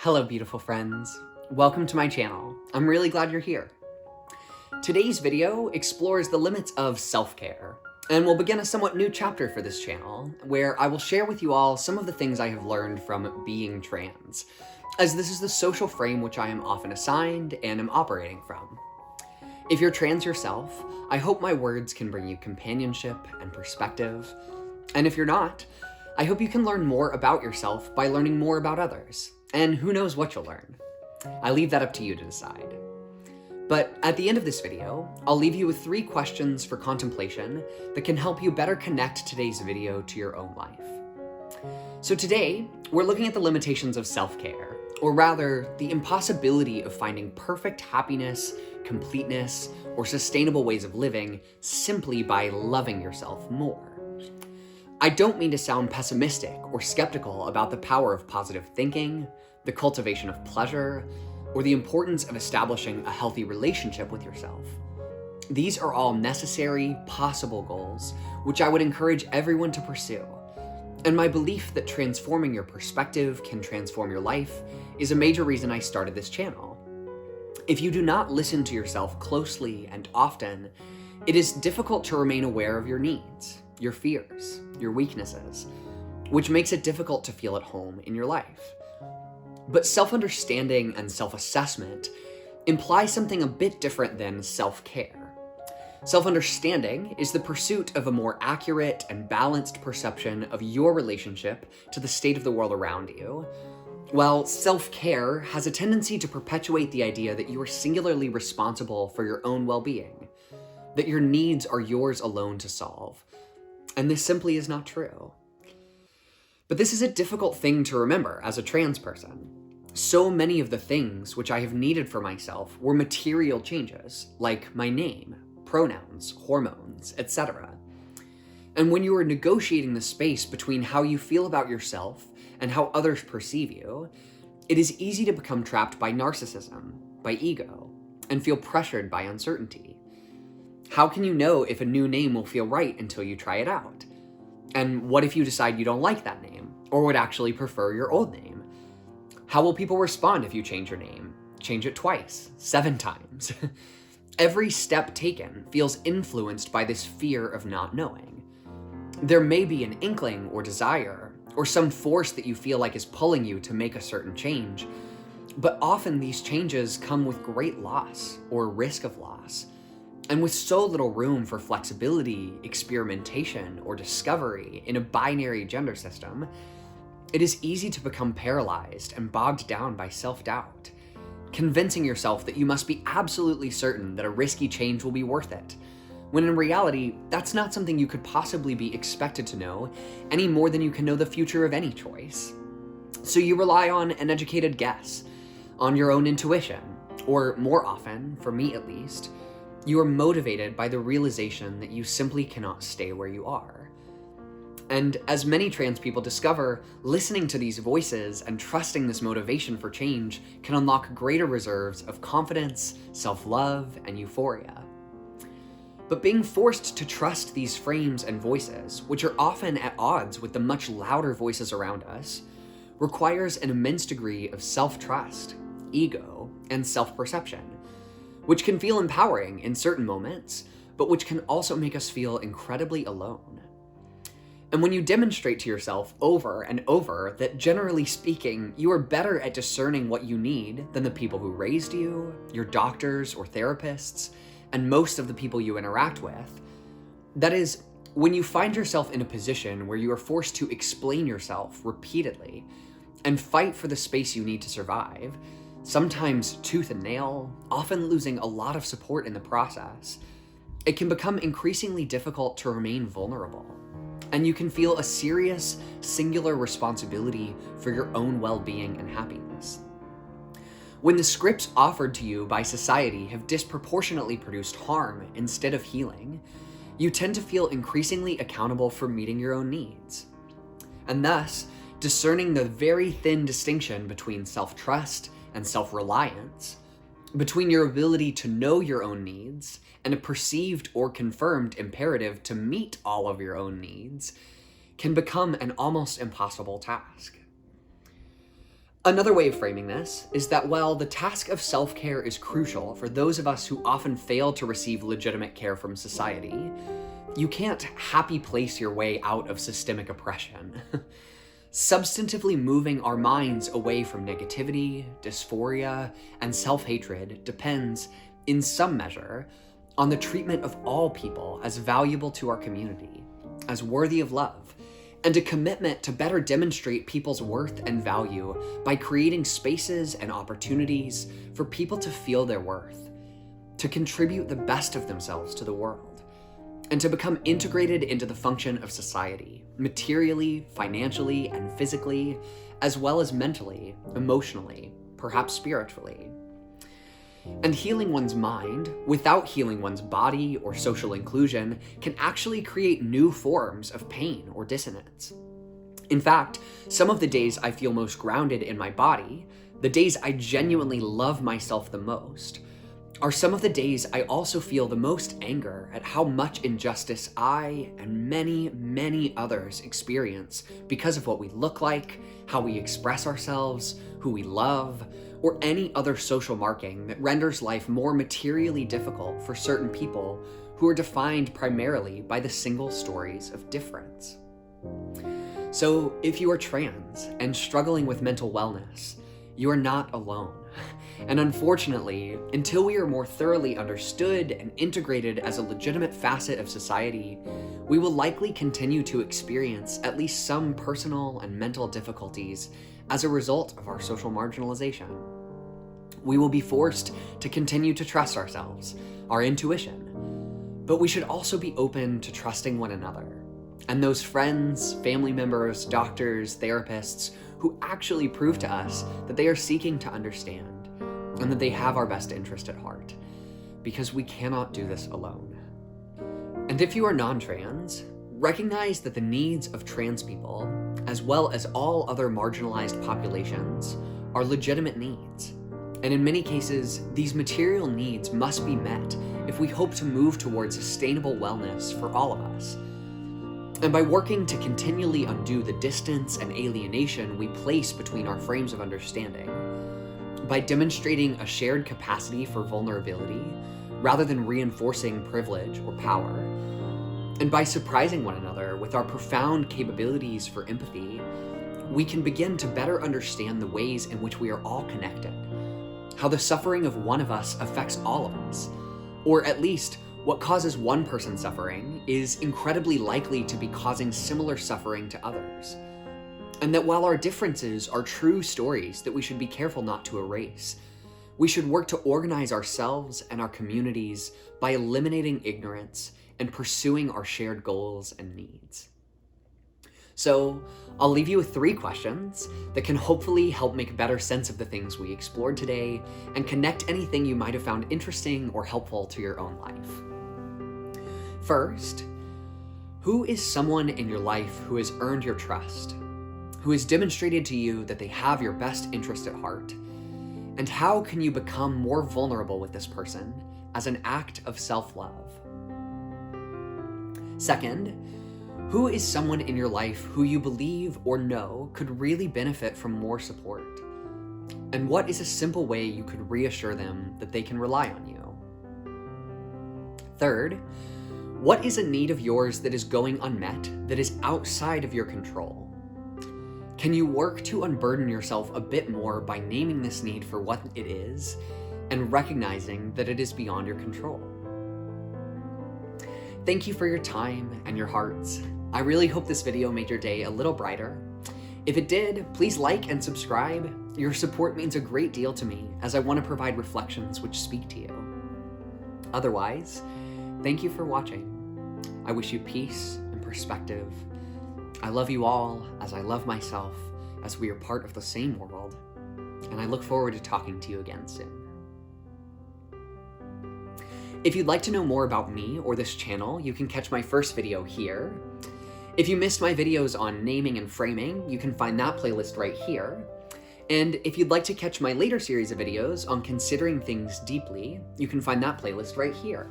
Hello, beautiful friends. Welcome to my channel. I'm really glad you're here. Today's video explores the limits of self-care, and we'll begin a somewhat new chapter for this channel, where I will share with you all some of the things I have learned from being trans, as this is the social frame which I am often assigned and am operating from. If you're trans yourself, I hope my words can bring you companionship and perspective, and if you're not, I hope you can learn more about yourself by learning more about others. And who knows what you'll learn. I leave that up to you to decide. But at the end of this video, I'll leave you with 3 questions for contemplation that can help you better connect today's video to your own life. So today, we're looking at the limitations of self-care, or rather, the impossibility of finding perfect happiness, completeness, or sustainable ways of living simply by loving yourself more. I don't mean to sound pessimistic or skeptical about the power of positive thinking, the cultivation of pleasure, or the importance of establishing a healthy relationship with yourself. These are all necessary, possible goals, which I would encourage everyone to pursue. And my belief that transforming your perspective can transform your life is a major reason I started this channel. If you do not listen to yourself closely and often, it is difficult to remain aware of your needs, your fears, your weaknesses, which makes it difficult to feel at home in your life. But self-understanding and self-assessment imply something a bit different than self-care. Self-understanding is the pursuit of a more accurate and balanced perception of your relationship to the state of the world around you, while self-care has a tendency to perpetuate the idea that you are singularly responsible for your own well-being, that your needs are yours alone to solve. And this simply is not true. But this is a difficult thing to remember as a trans person. So many of the things which I have needed for myself were material changes, like my name, pronouns, hormones, etc. And when you are negotiating the space between how you feel about yourself and how others perceive you, it is easy to become trapped by narcissism, by ego, and feel pressured by uncertainty. How can you know if a new name will feel right until you try it out? And what if you decide you don't like that name, or would actually prefer your old name? How will people respond if you change your name? Change it twice, 7 times. Every step taken feels influenced by this fear of not knowing. There may be an inkling or desire, or some force that you feel like is pulling you to make a certain change, but often these changes come with great loss or risk of loss. And with so little room for flexibility, experimentation, or discovery in a binary gender system, it is easy to become paralyzed and bogged down by self-doubt, convincing yourself that you must be absolutely certain that a risky change will be worth it, when in reality, that's not something you could possibly be expected to know any more than you can know the future of any choice. So you rely on an educated guess, on your own intuition, or more often, for me at least, you are motivated by the realization that you simply cannot stay where you are. And as many trans people discover, listening to these voices and trusting this motivation for change can unlock greater reserves of confidence, self-love, and euphoria. But being forced to trust these frames and voices, which are often at odds with the much louder voices around us, requires an immense degree of self-trust, ego, and self-perception, which can feel empowering in certain moments, but which can also make us feel incredibly alone. And when you demonstrate to yourself over and over that generally speaking, you are better at discerning what you need than the people who raised you, your doctors or therapists, and most of the people you interact with, that is, when you find yourself in a position where you are forced to explain yourself repeatedly and fight for the space you need to survive, sometimes tooth and nail, often losing a lot of support in the process, it can become increasingly difficult to remain vulnerable. And you can feel a serious, singular responsibility for your own well-being and happiness. When the scripts offered to you by society have disproportionately produced harm instead of healing, you tend to feel increasingly accountable for meeting your own needs. And thus, discerning the very thin distinction between self-trust and self-reliance, between your ability to know your own needs and a perceived or confirmed imperative to meet all of your own needs, can become an almost impossible task. Another way of framing this is that while the task of self-care is crucial for those of us who often fail to receive legitimate care from society, you can't happy place your way out of systemic oppression. Substantively moving our minds away from negativity, dysphoria, and self-hatred depends, in some measure, on the treatment of all people as valuable to our community, as worthy of love, and a commitment to better demonstrate people's worth and value by creating spaces and opportunities for people to feel their worth, to contribute the best of themselves to the world, and to become integrated into the function of society, materially, financially, and physically, as well as mentally, emotionally, perhaps spiritually. And healing one's mind, without healing one's body or social inclusion, can actually create new forms of pain or dissonance. In fact, some of the days I feel most grounded in my body, the days I genuinely love myself the most, are some of the days I also feel the most anger at how much injustice I and many, many others experience because of what we look like, how we express ourselves, who we love, or any other social marking that renders life more materially difficult for certain people who are defined primarily by the single stories of difference. So if you are trans and struggling with mental wellness, you are not alone. And unfortunately, until we are more thoroughly understood and integrated as a legitimate facet of society, we will likely continue to experience at least some personal and mental difficulties as a result of our social marginalization. We will be forced to continue to trust ourselves, our intuition, but we should also be open to trusting one another, and those friends, family members, doctors, therapists who actually prove to us that they are seeking to understand and that they have our best interest at heart, because we cannot do this alone. And if you are non-trans, recognize that the needs of trans people, as well as all other marginalized populations, are legitimate needs. And in many cases, these material needs must be met if we hope to move towards sustainable wellness for all of us. And by working to continually undo the distance and alienation we place between our frames of understanding, by demonstrating a shared capacity for vulnerability rather than reinforcing privilege or power, and by surprising one another with our profound capabilities for empathy, we can begin to better understand the ways in which we are all connected, how the suffering of one of us affects all of us, or at least what causes one person suffering is incredibly likely to be causing similar suffering to others. And that while our differences are true stories that we should be careful not to erase, we should work to organize ourselves and our communities by eliminating ignorance and pursuing our shared goals and needs. So, I'll leave you with 3 questions that can hopefully help make better sense of the things we explored today and connect anything you might have found interesting or helpful to your own life. First, who is someone in your life who has earned your trust, who has demonstrated to you that they have your best interest at heart? And how can you become more vulnerable with this person as an act of self-love? Second, who is someone in your life who you believe or know could really benefit from more support? And what is a simple way you could reassure them that they can rely on you? Third, what is a need of yours that is going unmet, that is outside of your control? Can you work to unburden yourself a bit more by naming this need for what it is and recognizing that it is beyond your control? Thank you for your time and your hearts. I really hope this video made your day a little brighter. If it did, please like and subscribe. Your support means a great deal to me as I want to provide reflections which speak to you. Otherwise, thank you for watching. I wish you peace and perspective. I love you all as I love myself, as we are part of the same world, and I look forward to talking to you again soon. If you'd like to know more about me or this channel, you can catch my first video here. If you missed my videos on naming and framing, you can find that playlist right here. And if you'd like to catch my later series of videos on considering things deeply, you can find that playlist right here.